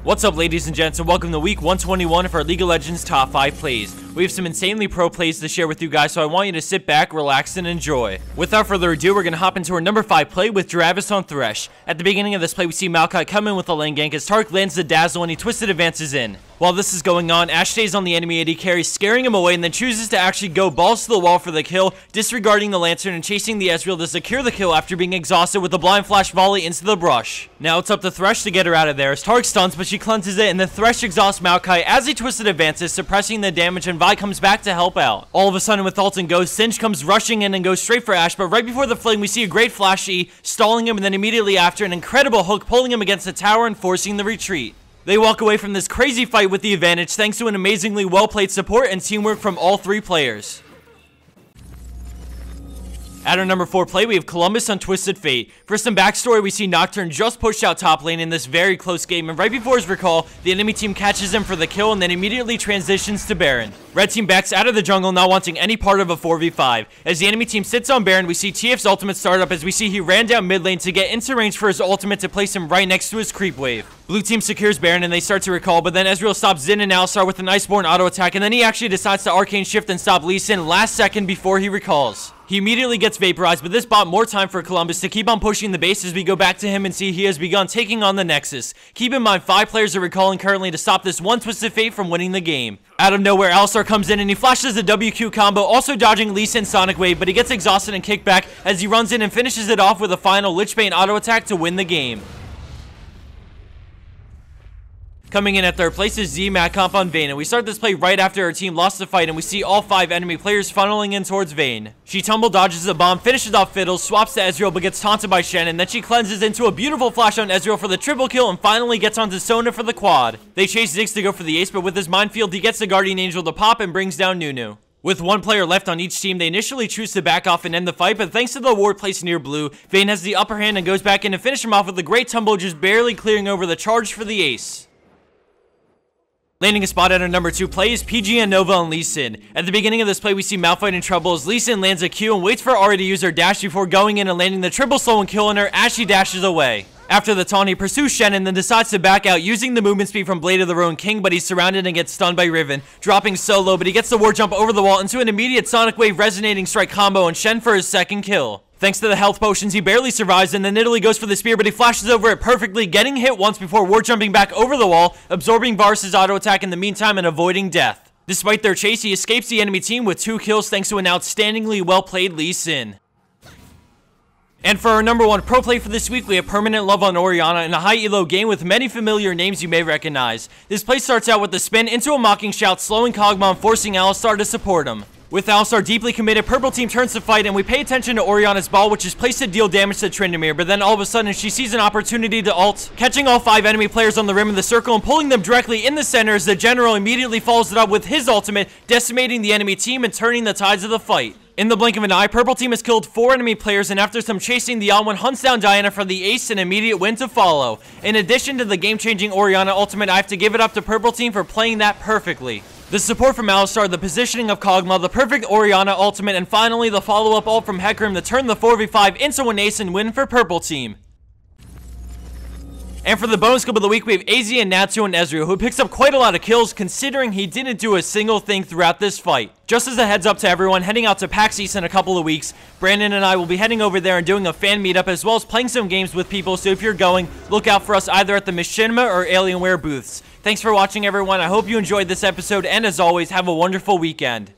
What's up, ladies and gents, and welcome to week 121 of our League of Legends top 5 plays. We have some insanely pro plays to share with you guys, so I want you to sit back, relax, and enjoy. Without further ado, we're going to hop into our number 5 play with Juravis on Thresh. At the beginning of this play, we see Maokai come in with a lane gank as Tark lands the dazzle and he twisted advances in. While this is going on, Ashe stays on the enemy AD carry, scaring him away, and then chooses to actually go balls to the wall for the kill, disregarding the Lantern and chasing the Ezreal to secure the kill after being exhausted with a blind flash volley into the brush. Now it's up to Thresh to get her out of there as Tark stuns, but she cleanses it, and then Thresh exhausts Maokai as he twisted advances, suppressing the damage, and Vi comes back to help out. All of a sudden, with ult and Ghost, Singe comes rushing in and goes straight for Ashe, but right before the fling, we see a great flash E, stalling him, and then immediately after, an incredible hook pulling him against the tower and forcing the retreat. They walk away from this crazy fight with the advantage thanks to an amazingly well-played support and teamwork from all three players. At our number 4 play, we have Columbus on Twisted Fate. For some backstory, we see Nocturne just pushed out top lane in this very close game, and right before his recall, the enemy team catches him for the kill and then immediately transitions to Baron. Red team backs out of the jungle, not wanting any part of a 4v5. As the enemy team sits on Baron, we see TF's ultimate start up as we see he ran down mid lane to get into range for his ultimate to place him right next to his creep wave. Blue team secures Baron and they start to recall, but then Ezreal stops Xin and Alistar with an Iceborne auto attack, and then he actually decides to arcane shift and stop Lee Sin last second before he recalls. He immediately gets vaporized, but this bought more time for Columbus to keep on pushing the base as we go back to him and see he has begun taking on the Nexus. Keep in mind, 5 players are recalling currently to stop this one Twisted Fate from winning the game. Out of nowhere, Alistar comes in and he flashes a WQ combo, also dodging Lee Sin's Sonic Wave, but he gets exhausted and kicked back as he runs in and finishes it off with a final Lichbane auto attack to win the game. Coming in at third place is zMadcomp on Vayne, and we start this play right after our team lost the fight and we see all 5 enemy players funneling in towards Vayne. She tumble dodges the bomb, finishes off Fiddles, swaps to Ezreal but gets taunted by Shen, and then she cleanses into a beautiful flash on Ezreal for the triple kill and finally gets onto Sona for the quad. They chase Ziggs to go for the ace, but with his minefield he gets the Guardian Angel to pop and brings down Nunu. With 1 player left on each team, they initially choose to back off and end the fight, but thanks to the ward placed near blue, Vayne has the upper hand and goes back in to finish him off with a great tumble, just barely clearing over the charge for the ace. Landing a spot at our number 2 play is PGN Nova on Lee Sin. At the beginning of this play, we see Malphite in trouble as Lee Sin lands a Q and waits for Ahri to use her dash before going in and landing the triple slow and killing her as she dashes away. After the taunt, he pursues Shen and then decides to back out using the movement speed from Blade of the Ruined King, but he's surrounded and gets stunned by Riven, dropping solo, but he gets the ward jump over the wall into an immediate Sonic Wave resonating strike combo and Shen for his second kill. Thanks to the health potions, he barely survives, and then Italy goes for the spear, but he flashes over it perfectly, getting hit once before ward jumping back over the wall, absorbing Varus' auto attack in the meantime and avoiding death. Despite their chase, he escapes the enemy team with 2 kills thanks to an outstandingly well-played Lee Sin. And for our number 1 pro play for this week, we have Permanent Love on Orianna in a high elo game with many familiar names you may recognize. This play starts out with the spin into a mocking shout, slowing Kog'Maw and forcing Alistar to support him. With Alistar deeply committed, purple team turns to fight and we pay attention to Orianna's ball, which is placed to deal damage to Tryndamere, but then all of a sudden she sees an opportunity to ult, catching all 5 enemy players on the rim of the circle and pulling them directly in the center as the general immediately follows it up with his ultimate, decimating the enemy team and turning the tides of the fight. In the blink of an eye, purple team has killed 4 enemy players, and after some chasing, the Alwan hunts down Diana for the ace and immediate win to follow. In addition to the game-changing Orianna ultimate, I have to give it up to purple team for playing that perfectly. The support from Alistar, the positioning of Kog'Maw, the perfect Orianna ultimate, and finally the follow-up ult from Hecarim to turn the 4v5 into an ace and win for purple team. And for the bonus clip of the week, we have AznNatsu and Ezreal, who picks up quite a lot of kills considering he didn't do a single thing throughout this fight. Just as a heads up to everyone, heading out to PAX East in a couple of weeks, Brandon and I will be heading over there and doing a fan meetup as well as playing some games with people, so if you're going, look out for us either at the Machinima or Alienware booths. Thanks for watching, everyone. I hope you enjoyed this episode, and as always, have a wonderful weekend.